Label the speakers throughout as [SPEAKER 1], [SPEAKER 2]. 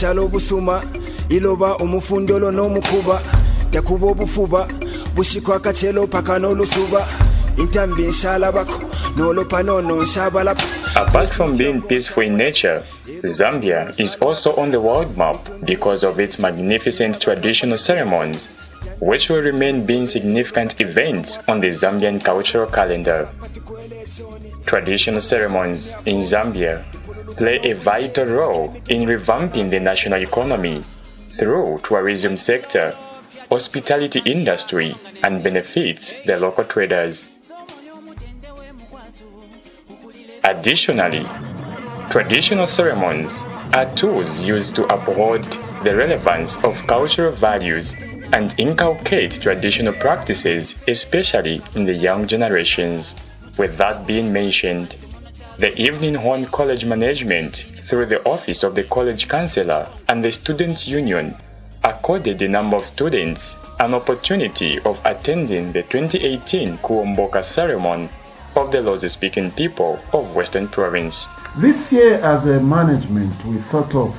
[SPEAKER 1] Ishalo busuma iloba umufundolo no mukuba yakubo bufuba bushikwa katelo pakano lusuba intambi inshala bako nolo panono nshabala.
[SPEAKER 2] Apart from being peaceful in nature, Zambia is also on the world map because of its magnificent traditional ceremonies, which will remain being significant events on the Zambian cultural calendar. Traditional ceremonies in Zambia play a vital role in revamping the national economy through tourism sector, hospitality industry, and benefits the local traders. Additionally, traditional ceremonies are tools used to uphold the relevance of cultural values and inculcate traditional practices, especially in the young generations. With that being mentioned, the Evening Horn College Management, through the Office of the College Councillor and the Student Union, accorded a number of students an opportunity of attending the 2018 Kuomboka ceremony of the Lozi-speaking people of Western Province.
[SPEAKER 3] This year, as a management, we thought of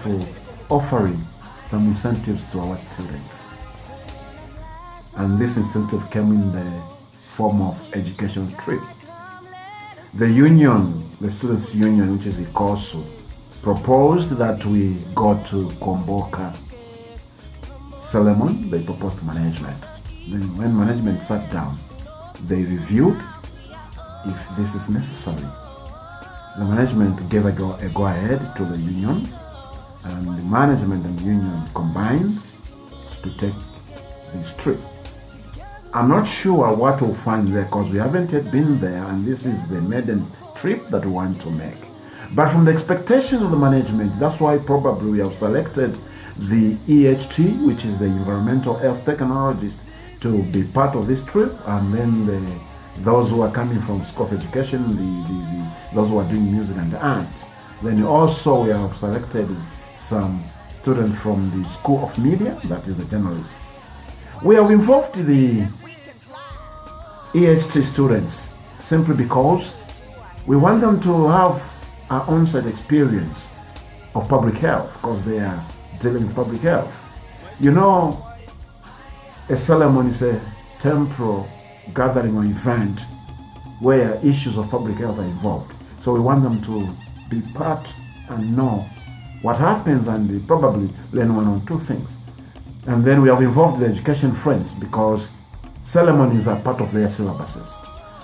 [SPEAKER 3] offering some incentives to our students. And this incentive came in the form of education trip. The union, the Students' Union, which is the COSU, proposed that we go to Kuomboka ceremony. They proposed to management. Then when management sat down, they reviewed if this is necessary. The management gave a go-ahead to the union, and the management and the union combined to take this trip. I'm not sure what we'll find there because we haven't yet been there, and this is the maiden trip that we want to make. But from the expectations of the management, that's why probably we have selected the EHT, which is the Environmental Health Technologist, to be part of this trip, and then those who are coming from School of Education, those who are doing music and art. Then also we have selected some students from the School of Media, that is the journalists. We have involved the EHT students simply because we want them to have an on-site experience of public health because they are dealing with public health. You know, a ceremony is a temporal gathering or event where issues of public health are involved. So we want them to be part and know what happens and probably learn one or two things. And then we have involved the education friends because ceremonies are part of their syllabuses.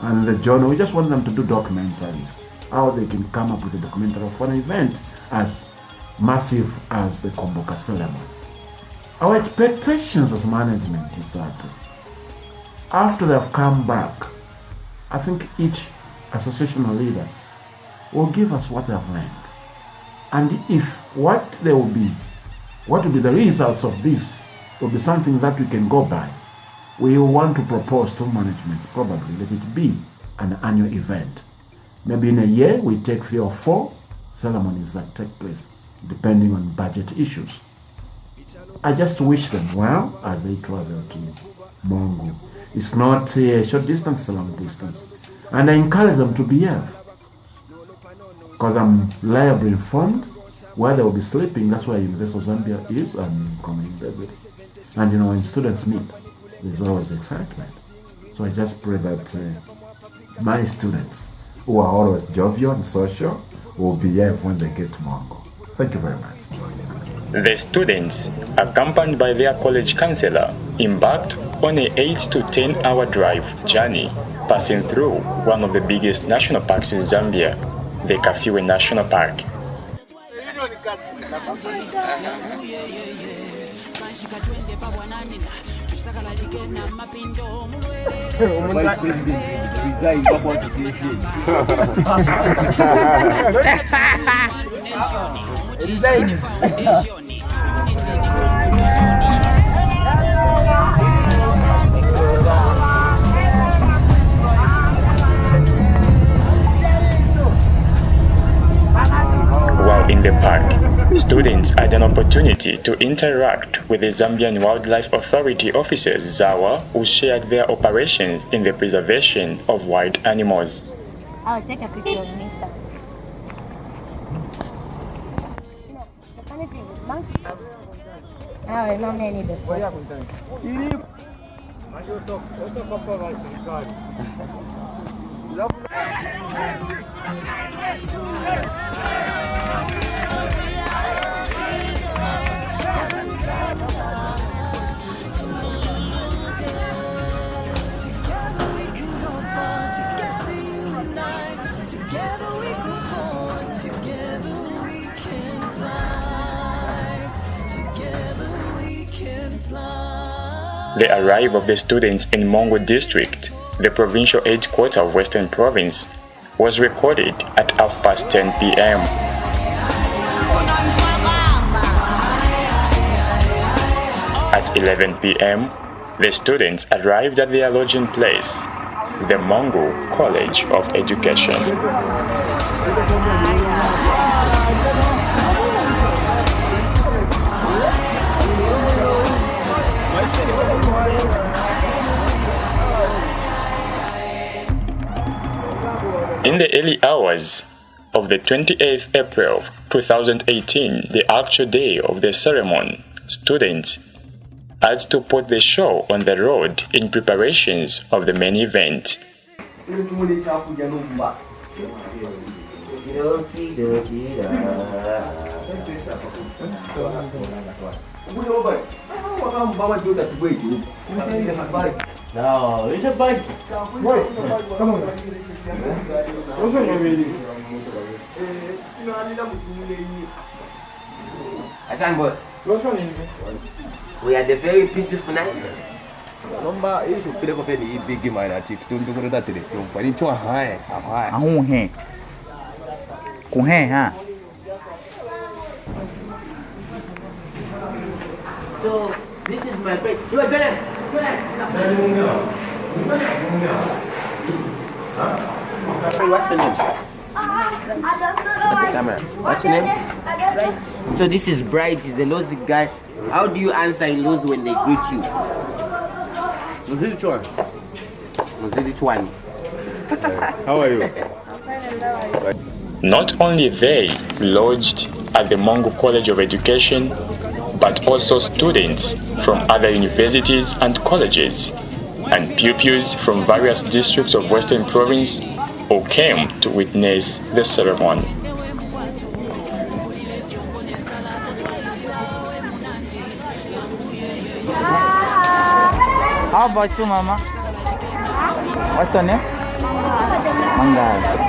[SPEAKER 3] And the journal, we just want them to do documentaries, how they can come up with a documentary of an event as massive as the Kuomboka ceremony. Our expectations as management is that after they have come back, I think each associational leader will give us what they have learned. And if what will be the results of this will be something that we can go by, we will want to propose to management, probably let it be an annual event. Maybe in a year we take 3 or 4 ceremonies that take place, depending on budget issues. I just wish them well as they travel to Mongo. It's not a short distance, it's a long distance. And I encourage them to behave. Because I'm reliably informed where they will be sleeping. That's where University of Zambia is and Common University. And you know, when students meet, there's always excitement. So I just pray that my students, who are always jovial and social, will behave when they get to Mongo. Thank you very much.
[SPEAKER 2] The students, accompanied by their college counselor, embarked on an 8 to 10 hour drive journey, passing through one of the biggest national parks in Zambia, the Kafue National Park. While in the park, students had an opportunity to interact with the Zambian Wildlife Authority officers, ZAWA, who shared their operations in the preservation of wild animals.
[SPEAKER 4] I'll take a picture of Mr. The funny thing is, monkeys
[SPEAKER 2] The arrival of the students in Mongo District, the provincial headquarters of Western Province, was recorded at 10:30 p.m. At 11 p.m., the students arrived at their lodging place, the Mongo College of Education. In the early hours of the 28th April 2018, the actual day of the ceremony, students had to put the show on the road in preparations of the main event.
[SPEAKER 4] No, it's a bike. Wait, come on. What's your name? What's your name?
[SPEAKER 5] We had a very peaceful night.
[SPEAKER 4] Number is to play for any big game. I think to do that today. But it's too high. High.
[SPEAKER 5] So this is my friend. You are Jonas. What's your name? What's your name? So this is Bright. He's a Lozi guy. How do you answer in Lozi when they greet you? Muzili Chwan.
[SPEAKER 4] How are you?
[SPEAKER 2] Not only they lodged at the Mongo College of Education, but also students from other universities and colleges, and pupils from various districts of Western Province who came to witness the ceremony.
[SPEAKER 6] How about you, Mama? What's your name? Manga.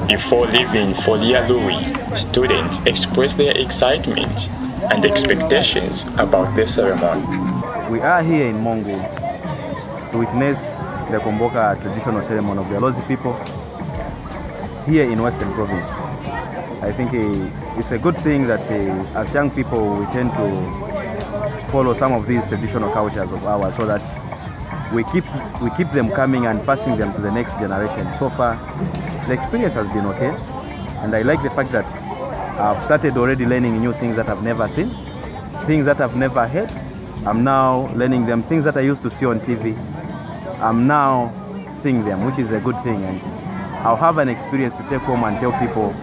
[SPEAKER 2] Before leaving for Lialui, students expressed their excitement and expectations about the ceremony.
[SPEAKER 7] We are here in Mongo to witness the Kuomboka traditional ceremony of the Lozi people here in Western Province. I think it's a good thing that as young people we tend to follow some of these traditional cultures of ours so that we keep them coming and passing them to the next generation. So far, the experience has been okay, and I like the fact that I've started already learning new things that I've never seen, things that I've never heard. I'm now learning them, things that I used to see on TV. I'm now seeing them, which is a good thing, and I'll have an experience to take home and tell people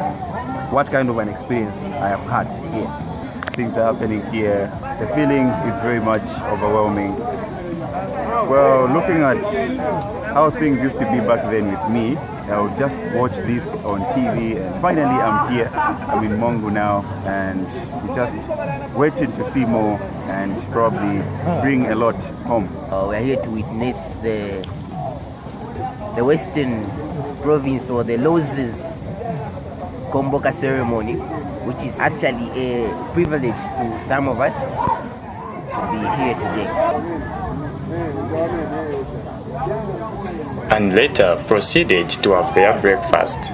[SPEAKER 7] what kind of an experience I have had here.
[SPEAKER 8] Things are happening here. The feeling is very much overwhelming. Well, looking at how things used to be back then with me, I would just watch this on TV, and finally I'm here. I'm in Mongo now, and we're just waiting to see more and probably bring a lot home.
[SPEAKER 5] We're here to witness the Western Province or the Lozi's Kuomboka ceremony, which is actually a privilege to some of us to be here today.
[SPEAKER 2] And later proceeded to have their breakfast.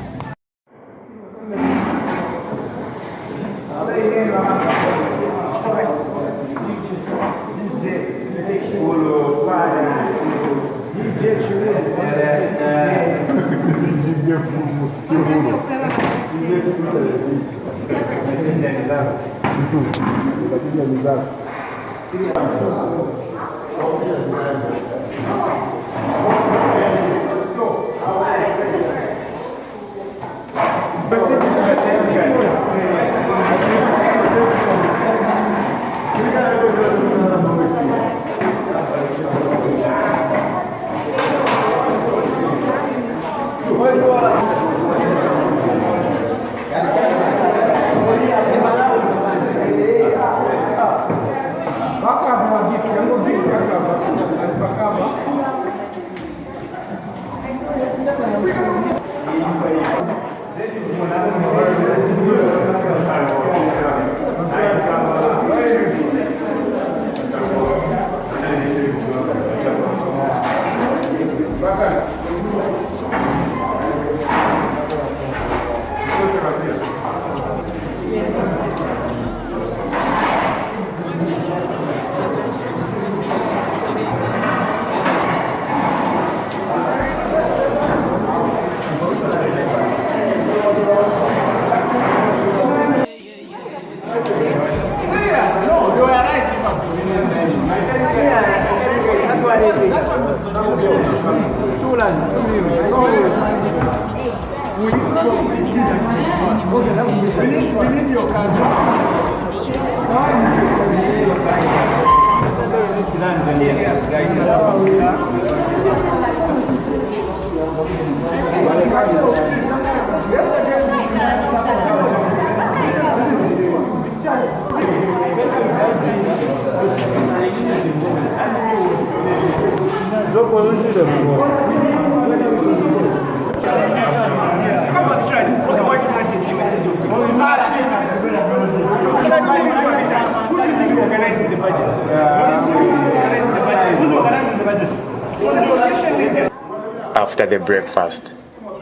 [SPEAKER 2] After the breakfast,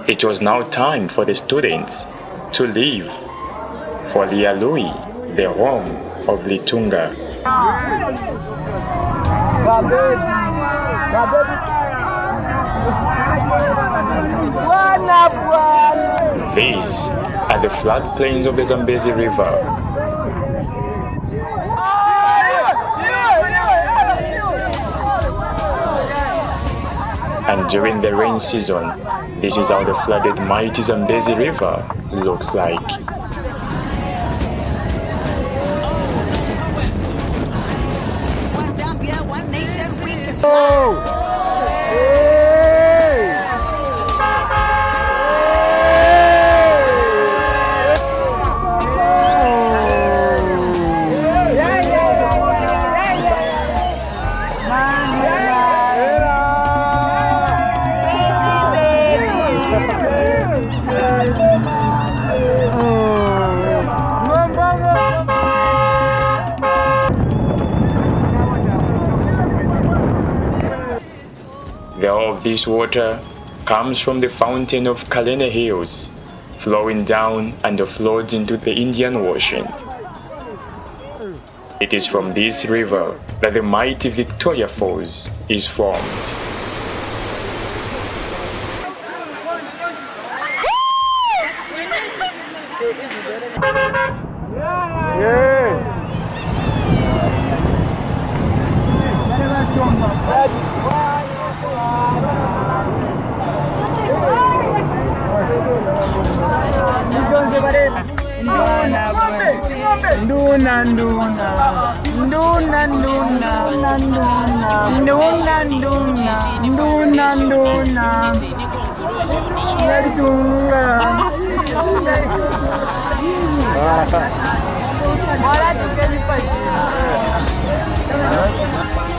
[SPEAKER 2] it was now time for the students to leave for Lialui, the home of Litunga. These are the floodplains of the Zambezi River. And during the rain season, this is how the flooded mighty Zambezi River looks like. All of this water comes from the fountain of Kalene Hills, flowing down and flows into the Indian Ocean. It is from this river that the mighty Victoria Falls is formed.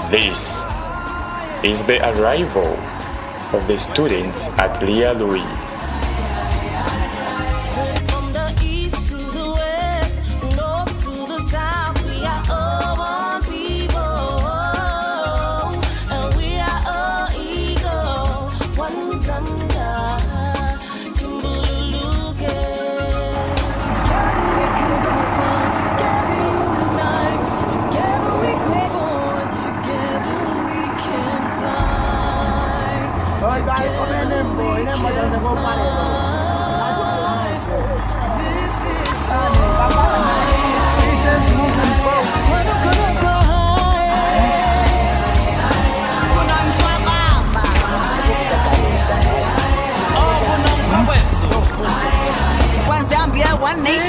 [SPEAKER 2] This is the arrival of the students at Lialui.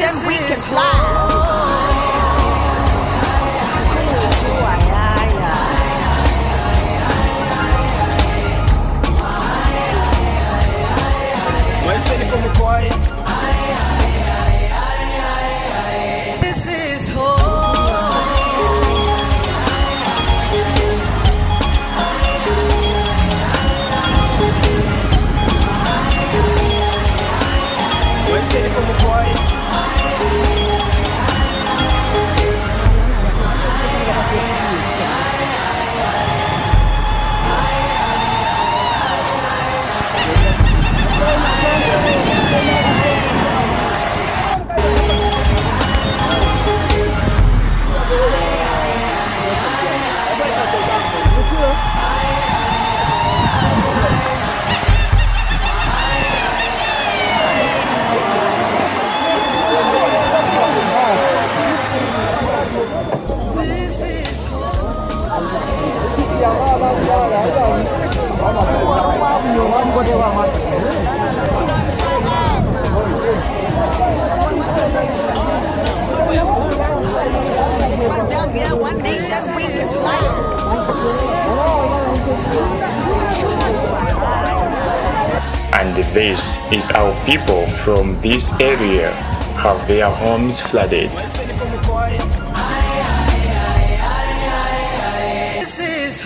[SPEAKER 9] nation we can fly. This is one nation we can fly.
[SPEAKER 2] And this is how people from this area have their homes flooded.
[SPEAKER 9] This is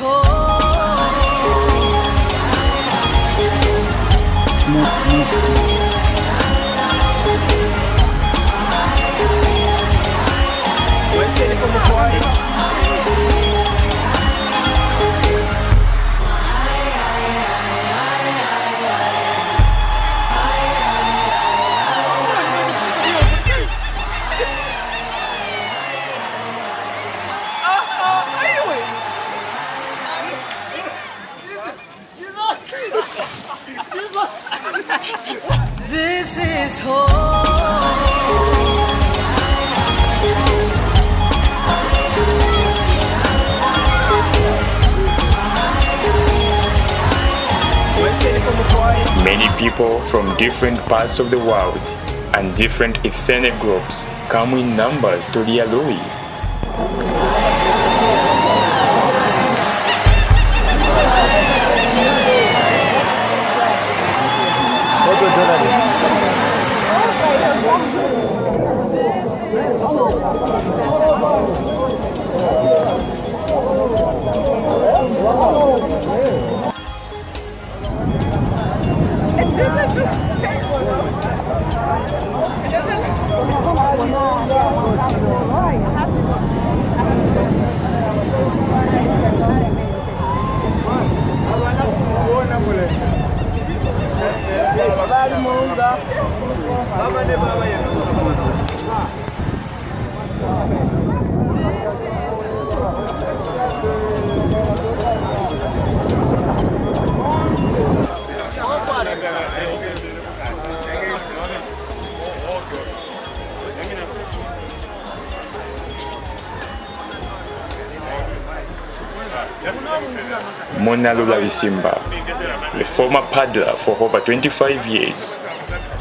[SPEAKER 9] This is
[SPEAKER 2] Many people from different parts of the world and different ethnic groups come in numbers to the Alui. Mona Lula Visimba, the former paddler for over 25 years,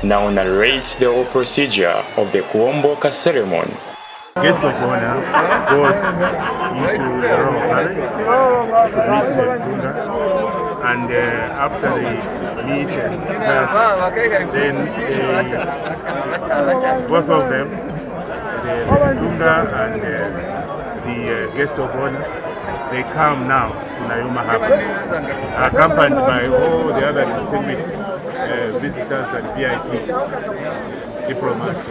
[SPEAKER 2] now narrates the whole procedure of the Kuomboka ceremony.
[SPEAKER 8] Guest of honor goes into the royal palace to meet the Buddha, and after they meet and discuss, then both of them, the Buddha and the guest of honor, they come now to Nayuma Harbor, accompanied by all the other distinguished visitors and VIP diplomats.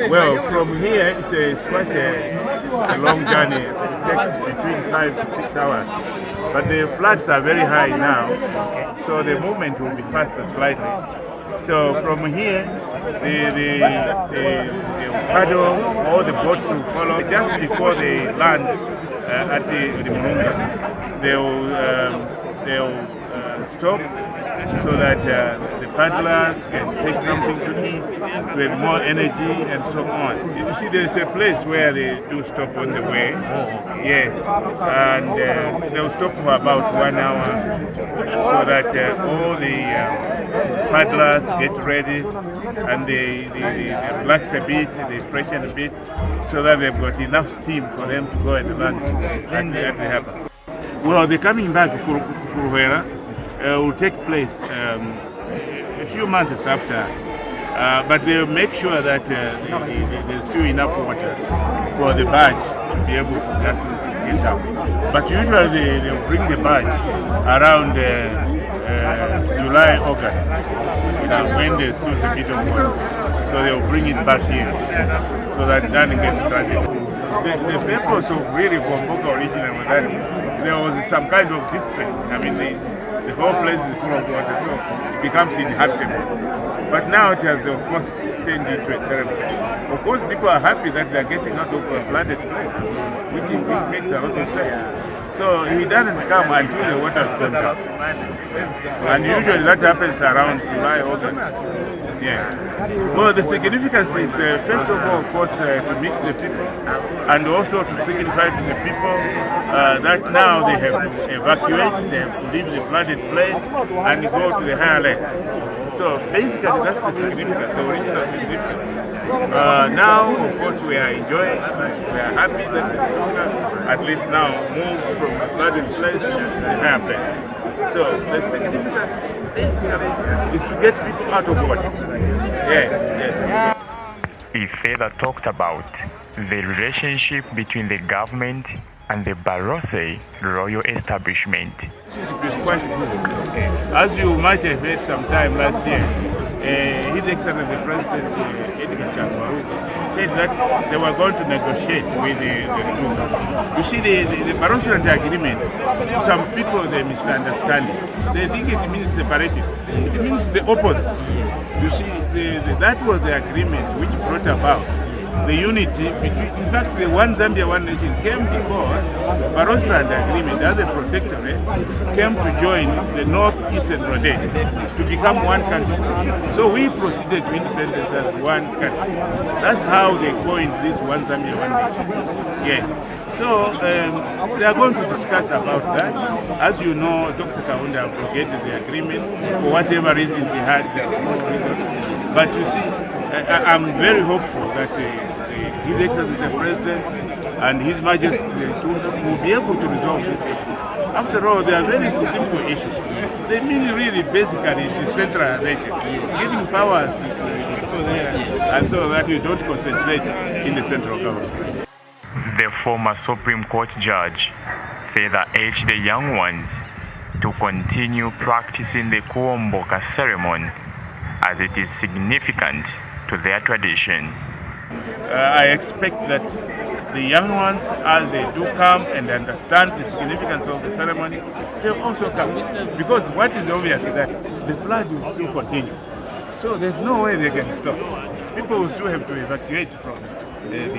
[SPEAKER 8] Well, from here it's quite a long journey. It takes between 5 to 6 hours. But the floods are very high now, so the movement will be faster slightly. So from here, the paddle or the boats will follow. Just before they land at the Murunga, they'll stop so that the paddlers can take something to eat, to have more energy and so on. You see, there's a place where they do stop on the way. Yes, and they'll stop for about 1 hour so that all the paddlers get
[SPEAKER 10] ready, and they relax a bit, they freshen a bit, so that they've got enough steam for them to go and land at the harbour. Well, they're coming back for Furuhera. Will take place a few months after, but they'll make sure that there's still enough water for the barge to be able to get down. But usually they'll bring the barge around July, August, when there's still a bit of water. So they'll bring it back here so that then it gets started. The purpose of really Kuomboka originally was that there was some kind of distress. I mean, the whole place is full of water, so it becomes inhabitable. But now it has, of course, turned into a ceremony. Of course, people are happy that they are getting out of a flooded place, which makes a lot of sense. So he doesn't come until the water has gone down. And usually that happens around July, August. Yeah. Well, the significance is, first of all, of course, to meet the people, and also to signify to the people that now they have to evacuate, they have to leave the flooded place and go to the higher land. So basically, that's the significance, the original significance. Now, of course, we are enjoying, we are happy that the Kuomboka at least now moves from the flooded place to the higher place. So the significance basically is to get people out of water. Yes.
[SPEAKER 2] He further talked about the relationship between the government and the Barose royal establishment.
[SPEAKER 10] It's quite good. As you might have heard sometime last year, His Excellency the President Edgar Chagwaru said that they were going to negotiate with the Lutunga. You see, the Barose agreement, some people they misunderstand it. They think it means separation. It means the opposite. You see, that was the agreement which brought about the unity between, in fact, the One Zambia, One Nation came because Barose Agreement, as a protectorate, came to join the Northeastern Rhodesia to become one country. So we proceeded to independence as one country. That's how they coined this One Zambia, One Nation. Yes. So they are going to discuss about that. As you know, Dr. Kaunda abrogated the agreement for whatever reasons he had. But you see, I'm very hopeful that His Excellency the President and His Majesty will be able to resolve this issue. After all, they are very simple issues. They mean really basically decentralization, giving powers to people there, and so that you don't concentrate in the central government.
[SPEAKER 2] The former Supreme Court judge further urged the young ones to continue practicing the Kuomboka ceremony as it is significant to their tradition.
[SPEAKER 10] I expect that the young ones, as they do come and understand the significance of the ceremony, they'll also come. Because what is obvious is that the flood will still continue. So there's no way they can stop. People will still have to evacuate from the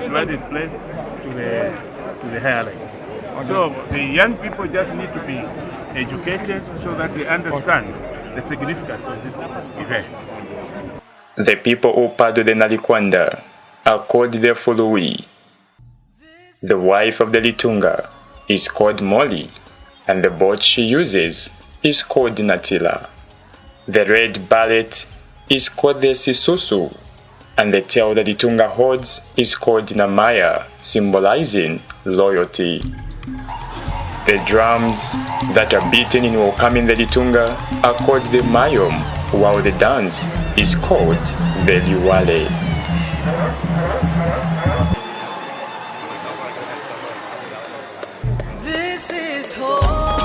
[SPEAKER 10] flooded place to the higher land. So the young people just need to be educated so that they understand the significance of this event.
[SPEAKER 2] The people who paddle the Nalikwanda are called the Fului. The wife of the Litunga is called Molly, and the boat she uses is called Natila. The red barret is called the Sisusu, and the tail the Litunga holds is called Namaya, symbolizing loyalty. The drums that are beaten in welcoming the Litunga are called the Mayom, while the dance is called the Liwale.
[SPEAKER 9] This is home.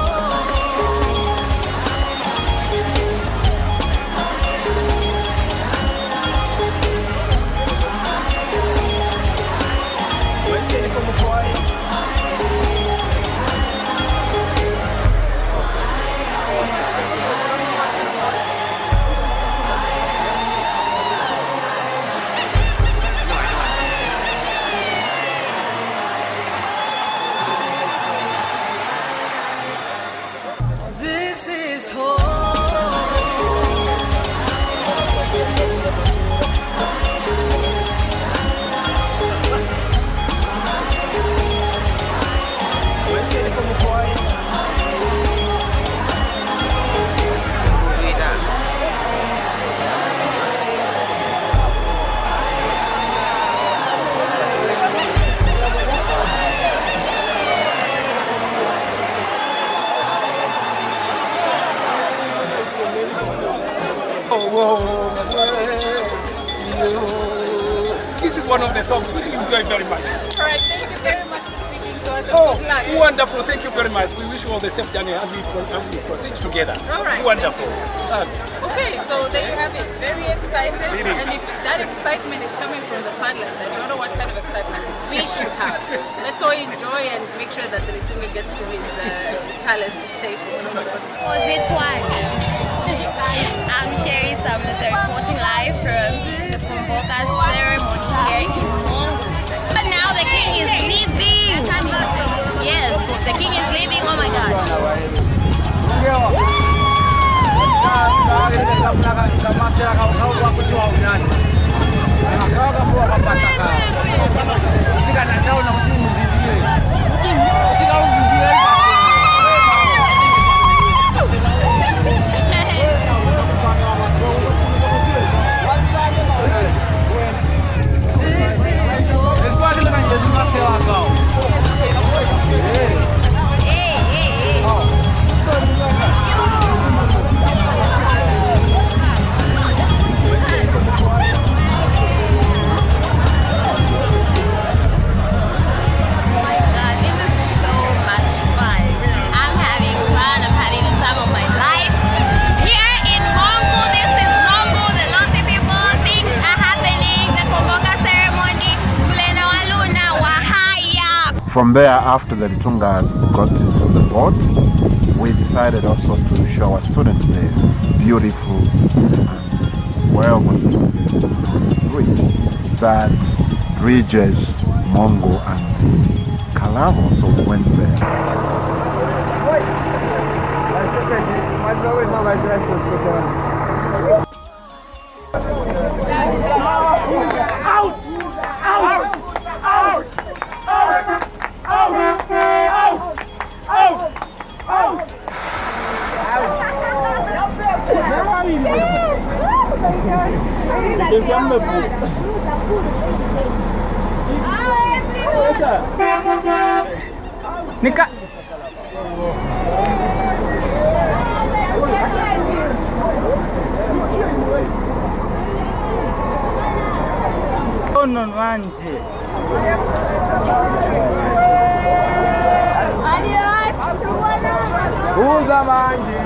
[SPEAKER 11] This is one of the songs which we enjoy very much.
[SPEAKER 12] All right, thank you very much for speaking to us.
[SPEAKER 11] Oh,
[SPEAKER 12] good luck.
[SPEAKER 11] wonderful. Thank you very much. We wish you all the safe journey as we proceed together.
[SPEAKER 12] All right.
[SPEAKER 11] Wonderful. Thanks.
[SPEAKER 12] Okay, so there you have it. Very excited.
[SPEAKER 11] Really?
[SPEAKER 12] And if that excitement is coming from the paddlers, I don't know what kind of excitement we should have. Let's all enjoy and make sure that the Litunga gets to his palace safely.
[SPEAKER 13] I'm Sherry Summers, reporting live from the Kuomboka ceremony here in Mongo. But now the king is leaving. Yes, the king is leaving. Oh my gosh.
[SPEAKER 3] From there, after the Litungas got into the boat, we decided also to show our students the beautiful and well-known bridge that bridges Mongo and Kalavo, so we went there.
[SPEAKER 6] Nika. Non mangi. Usa mangi.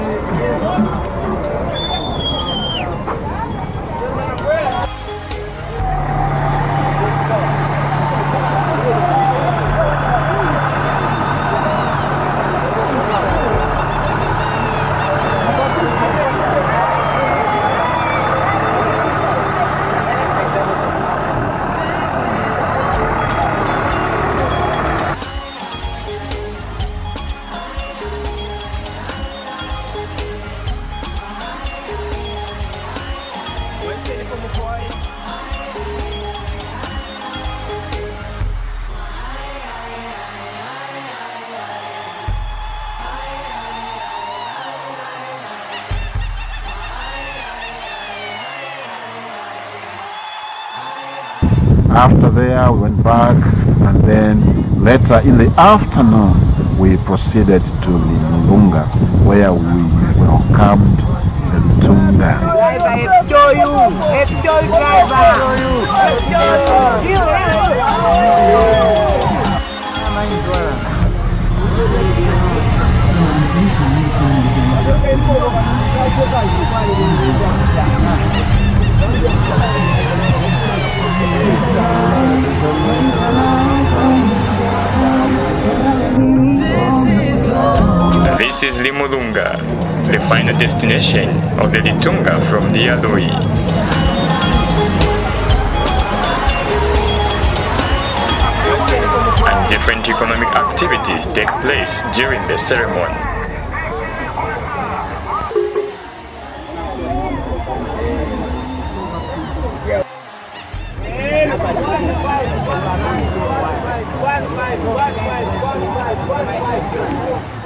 [SPEAKER 3] After there, we went back, and then later in the afternoon, we proceeded to Lunga, where we welcomed the Litunga.
[SPEAKER 2] This is Limulunga, the final destination of the Litunga from the Aloi. And different economic activities take place during the ceremony.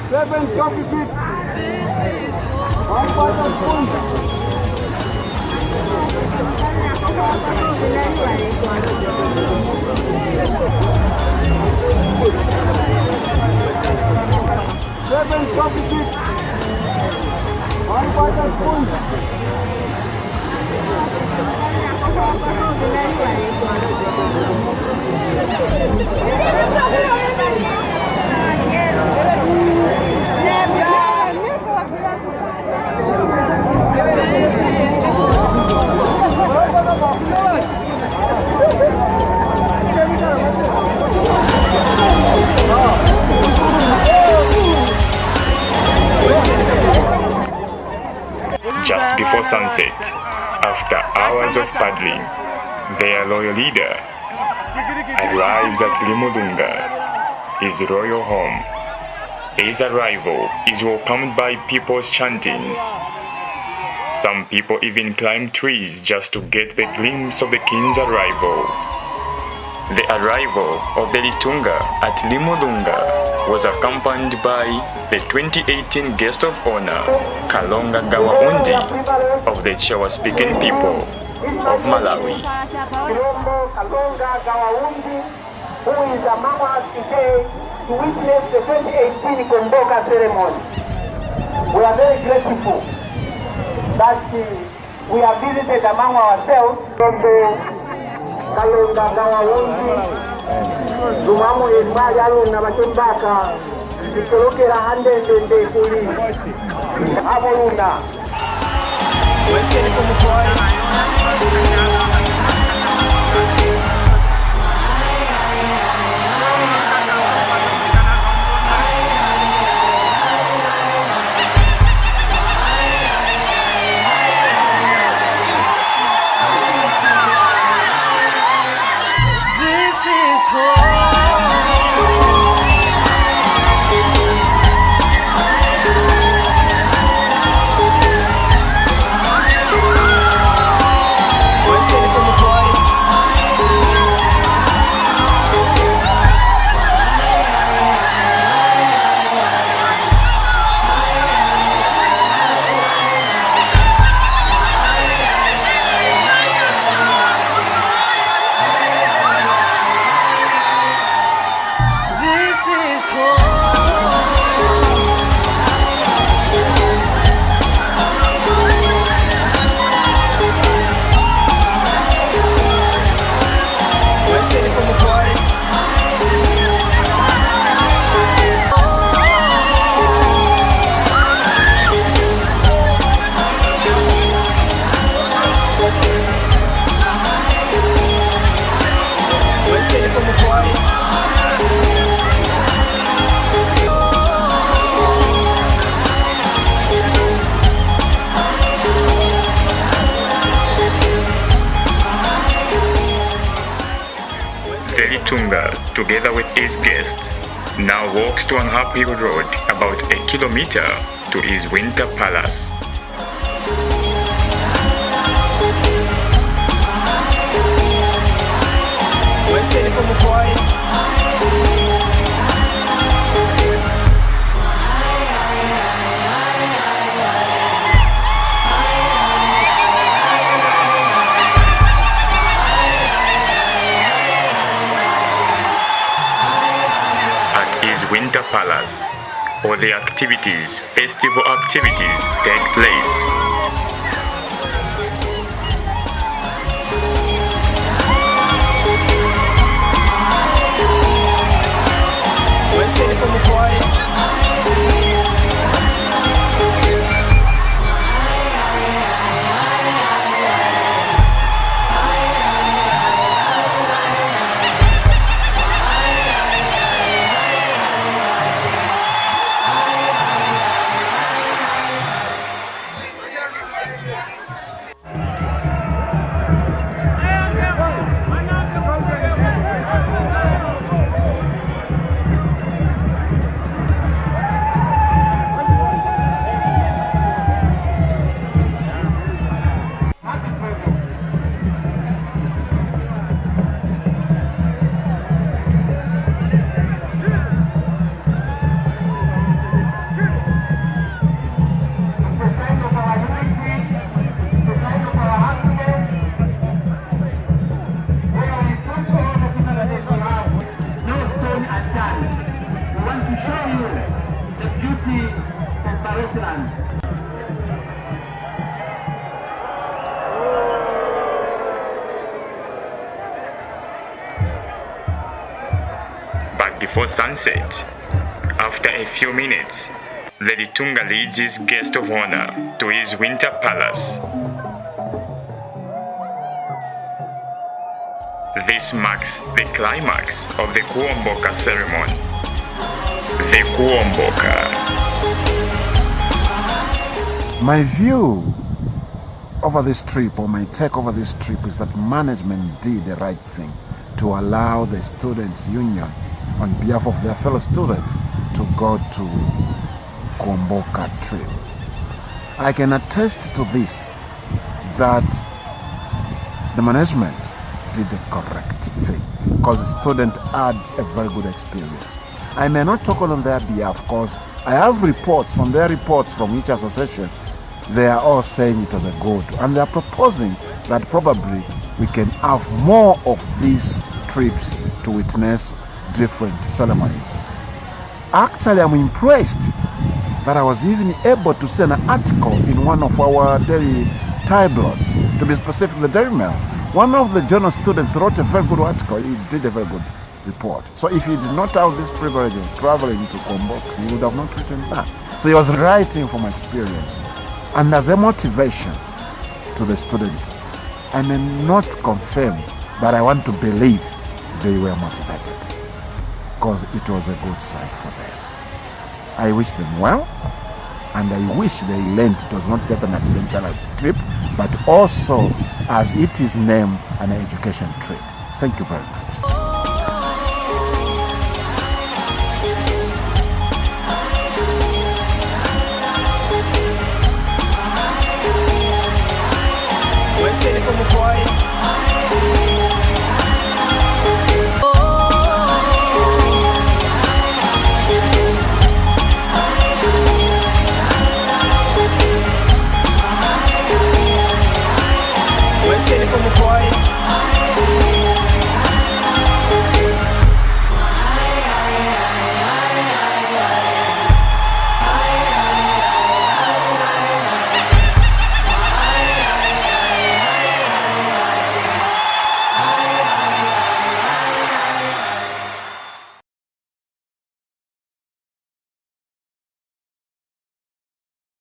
[SPEAKER 4] Seven coffee seats. This is 1,000 pounds. Seven coffee seats. 1,000 pounds.
[SPEAKER 2] sunset, after hours of paddling, their loyal leader arrives at Limulunga, his royal home. His arrival is welcomed by people's chantings. Some people even climb trees just to get the glimpse of the king's arrival. The arrival of the Litunga at Limulunga was accompanied by the 2018 guest of honor, Kalonga Gawaundi, of the Chewa-speaking people of Malawi.
[SPEAKER 14] Kalonga Gawaundi, who is among us today to witness the 2018 Kuomboka ceremony. We are very grateful that we are visited among ourselves from the Kalonga Gawaundi, Dumamo Yesmayalu Nabatumbaka, Ikolokera Hande Dende Kuli, Aboluna.
[SPEAKER 2] Tunga, together with his guest, now walks to an uphill road about 1 kilometer to his winter palace. Winter Palace, all the festival activities take place. But before sunset, after a few minutes, the Litunga leads his guest of honor to his winter palace. This marks the climax of the Kuomboka ceremony. The Kuomboka.
[SPEAKER 3] My view over this trip, or my take over this trip, is that management did the right thing to allow the students' union, on behalf of their fellow students, to go to Kuomboka trip. I can attest to this, that the management did the correct thing, because the students had a very good experience. I may not talk on their behalf, because I have reports from from each association. They are all saying it was a good, and they are proposing that probably we can have more of these trips to witness different ceremonies. Actually, I'm impressed that I was even able to send an article in one of our daily tabloids, to be specific, the Daily Mail. One of the journal students wrote a very good article. He did a very good report. So if he did not have this privilege of traveling to Kuomboka, he would have not written that. So he was writing from experience. And as a motivation to the students, I may not confirm, but I want to believe they were motivated, because it was a good sign for them. I wish them well, and I wish they learned it was not just an adventurous trip, but also, as it is named, an education trip. Thank you very much.